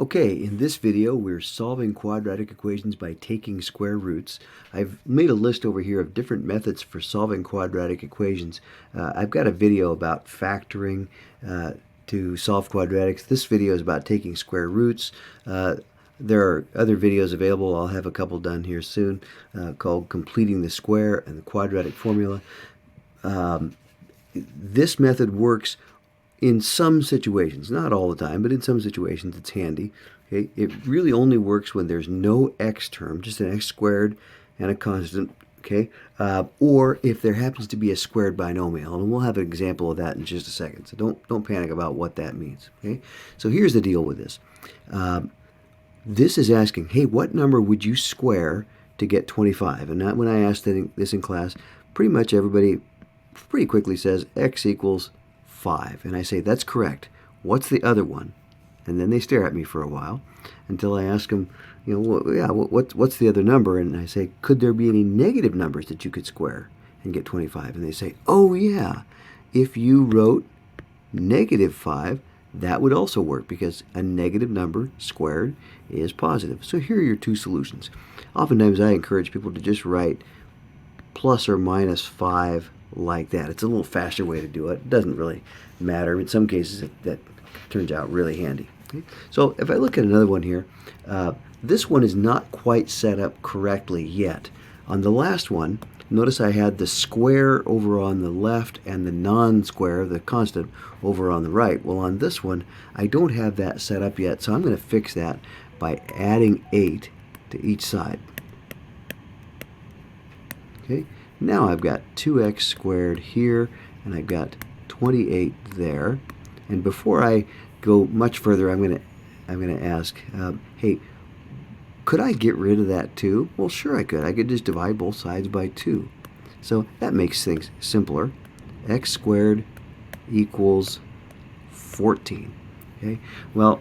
Okay, in this video we're solving quadratic equations by taking square roots. I've made a list over here of different methods for solving quadratic equations. I've got a video about factoring to solve quadratics. This video is about taking square roots. There are other videos available. I'll have a couple done here soon called Completing the Square and the Quadratic Formula. This method works in some situations, not all the time, but in some situations it's handy. Okay? It really only works when there's no x term, just an x squared and a constant, okay? Or if there happens to be a squared binomial, and we'll have an example of that in just a second. So don't panic about what that means. Okay? So here's the deal with this. This is asking, hey, what number would you square to get 25? And when I asked this in class, pretty much everybody pretty quickly says x equals 5. And I say, that's correct. What's the other one? And then they stare at me for a while until I ask them, what's the other number? And I say, could there be any negative numbers that you could square and get 25? And they say, oh yeah, if you wrote negative 5, that would also work because a negative number squared is positive. So here are your two solutions. Oftentimes I encourage people to just write plus or minus 5 like that. It's a little faster way to do it. It doesn't really matter. In some cases, that turns out really handy. Okay? So if I look at another one here, this one is not quite set up correctly yet. On the last one, notice I had the square over on the left and the non-square, the constant, over on the right. Well, on this one, I don't have that set up yet, so I'm going to fix that by adding 8 to each side. Okay? Now I've got 2x squared here, and I've got 28 there. And before I go much further, I'm going to ask, hey, could I get rid of that 2? Well, sure I could. I could just divide both sides by 2. So that makes things simpler. X squared equals 14. Okay? Well,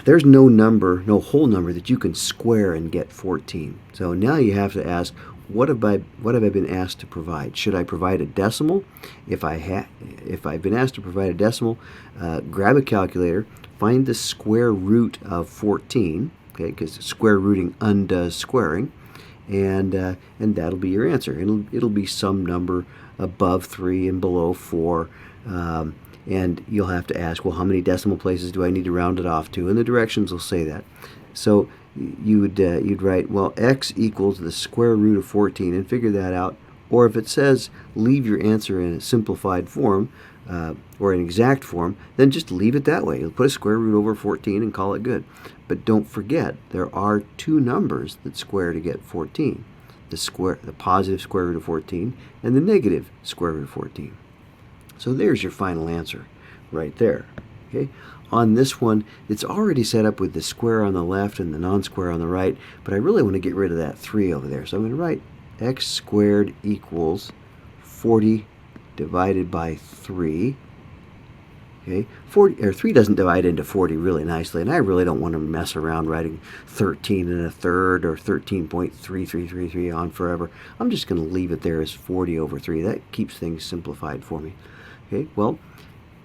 there's no whole number that you can square and get 14. So now you have to ask, what have I been asked to provide? Should I provide a decimal? If I've been asked to provide a decimal, grab a calculator, find the square root of 14, okay, because square rooting undoes squaring, and that'll be your answer. It'll be some number above 3 and below 4. And you'll have to ask, well, how many decimal places do I need to round it off to? And the directions will say that. So you'd write, well, x equals the square root of 14 and figure that out. Or if it says leave your answer in a simplified form or an exact form, then just leave it that way. You'll put a square root over 14 and call it good. But don't forget, there are two numbers that square to get 14. The positive square root of 14 and the negative square root of 14. So there's your final answer right there. Okay? On this one, it's already set up with the square on the left and the non-square on the right, but I really want to get rid of that 3 over there. So I'm going to write x squared equals 40 divided by 3. Okay? 3 doesn't divide into 40 really nicely, and I really don't want to mess around writing 13 and a third or 13.3333 on forever. I'm just going to leave it there as 40 over 3. That keeps things simplified for me. Okay, well,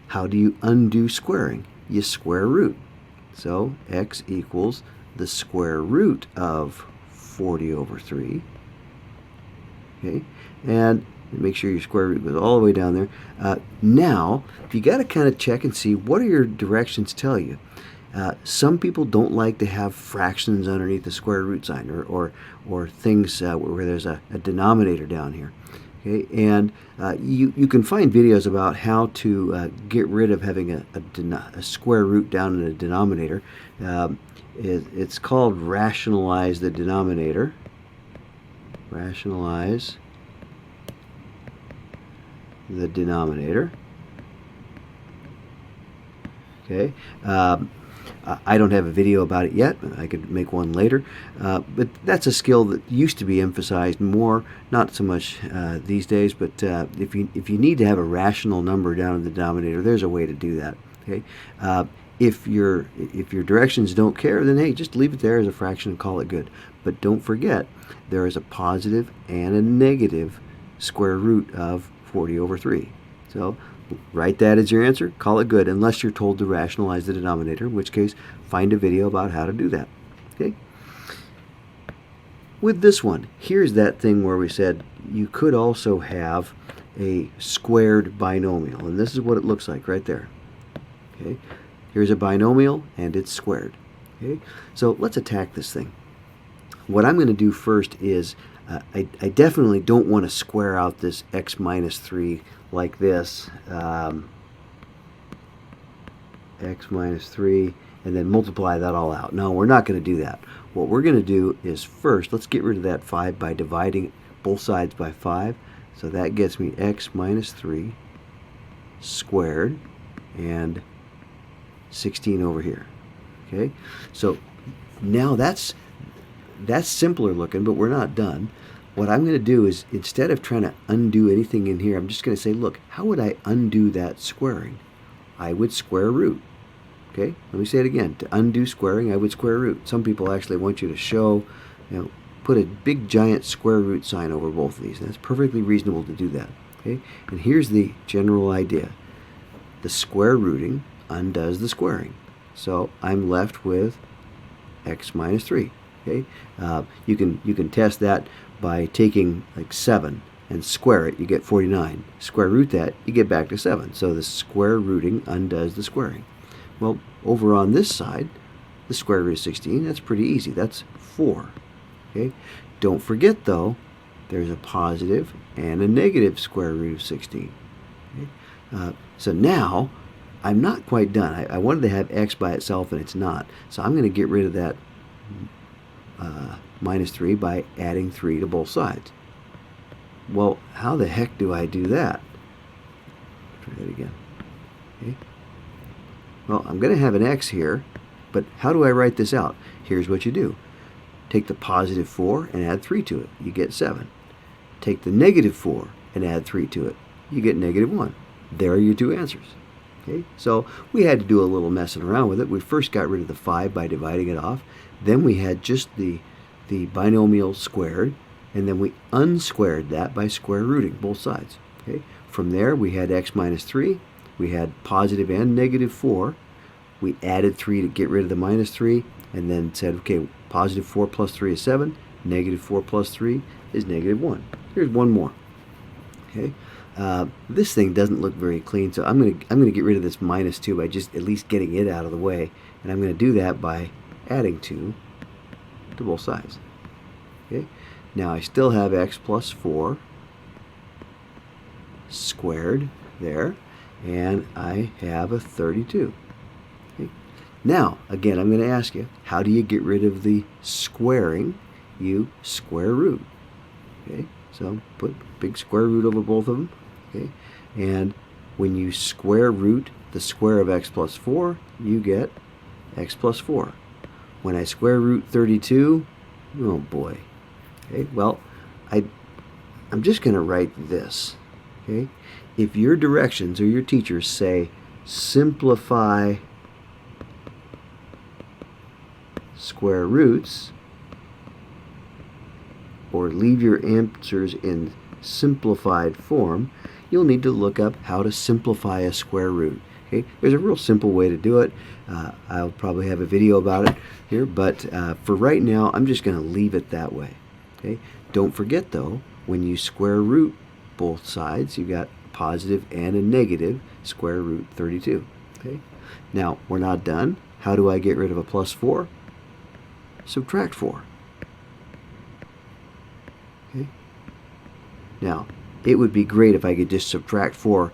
how do you undo squaring? You square root. So x equals the square root of 40 over 3. Okay, and make sure your square root goes all the way down there. Now, you got to kind of check and see what do your directions tell you. Some people don't like to have fractions underneath the square root sign or things where there's a denominator down here. Okay, and you can find videos about how to get rid of having a square root down in a denominator. It's called rationalize the denominator. Rationalize the denominator. Okay. I don't have a video about it yet. I could make one later. But that's a skill that used to be emphasized more, not so much these days. But if you need to have a rational number down in the denominator, there's a way to do that. Okay. If your directions don't care, then hey, just leave it there as a fraction and call it good. But don't forget, there is a positive and a negative square root of 40 over 3. So Write that as your answer, call it good, unless you're told to rationalize the denominator, in which case find a video about how to do that. Okay? With this one, here's that thing where we said you could also have a squared binomial, and this is what it looks like right there. Okay? Here's a binomial, and it's squared. Okay? So let's attack this thing. What I'm going to do first is I definitely don't want to square out this x minus 3 like this. X minus 3 and then multiply that all out. No, we're not going to do that. What we're going to do is first, let's get rid of that 5 by dividing both sides by 5. So that gets me x minus 3 squared and 16 over here. Okay, so now that's simpler looking, but we're not done. What I'm going to do is, instead of trying to undo anything in here, I'm just going to say, look, how would I undo that squaring? I would square root. Okay, let me say it again. To undo squaring, I would square root. Some people actually want you to show, put a big giant square root sign over both of these. And that's perfectly reasonable to do that. Okay, and here's the general idea. The square rooting undoes the squaring. So I'm left with x minus 3. Okay, you can test that by taking like 7 and square it, you get 49. Square root that, you get back to 7. So the square rooting undoes the squaring. Well, over on this side, the square root of 16, that's pretty easy. That's 4. Okay, don't forget though, there's a positive and a negative square root of 16. Okay? So now I'm not quite done. I wanted to have x by itself, and it's not. So I'm going to get rid of that minus 3 by adding 3 to both sides. Well, how the heck do I do that? Try that again. Okay. Well, I'm going to have an x here, but how do I write this out? Here's what you do. Take the positive 4 and add 3 to it. You get 7. Take the negative 4 and add 3 to it. You get negative 1. There are your two answers. Okay, so we had to do a little messing around with it. We first got rid of the 5 by dividing it off. Then we had just the binomial squared, and then we unsquared that by square rooting both sides. Okay, from there we had x minus 3. We had positive and negative 4. We added 3 to get rid of the minus 3, and then said, okay, positive 4 plus 3 is 7. Negative 4 plus 3 is negative 1. Here's one more. Okay. This thing doesn't look very clean, so I'm gonna get rid of this minus 2 by just at least getting it out of the way, and I'm going to do that by adding 2 to both sides. Okay, now I still have x plus 4 squared there, and I have a 32. Okay. Now again, I'm going to ask you, how do you get rid of the squaring? You square root. Okay, so put big square root over both of them. Okay, and when you square root the square of x plus 4, you get x plus 4. When I square root 32, oh boy. Okay, well, I'm just going to write this. Okay, if your directions or your teachers say simplify square roots, or leave your answers in simplified form, you'll need to look up how to simplify a square root. Okay, there's a real simple way to do it. I'll probably have a video about it here, but for right now, I'm just going to leave it that way. Okay, don't forget though, when you square root both sides, you've got a positive and a negative square root 32. Okay, now we're not done. How do I get rid of a plus 4? Subtract 4. Okay. Now, it would be great if I could just subtract 4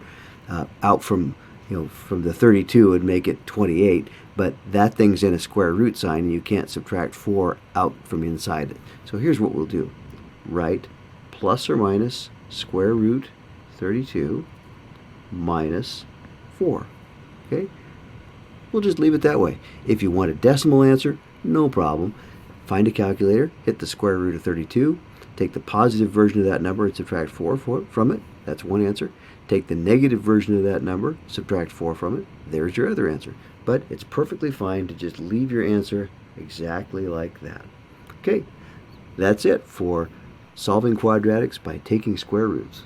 out from the 32 and make it 28, but that thing's in a square root sign, and you can't subtract 4 out from inside it. So here's what we'll do. Write plus or minus square root 32 minus 4. Okay? We'll just leave it that way. If you want a decimal answer, no problem. Find a calculator, hit the square root of 32, take the positive version of that number and subtract 4 from it. That's one answer. Take the negative version of that number, subtract 4 from it. There's your other answer. But it's perfectly fine to just leave your answer exactly like that. Okay, that's it for solving quadratics by taking square roots.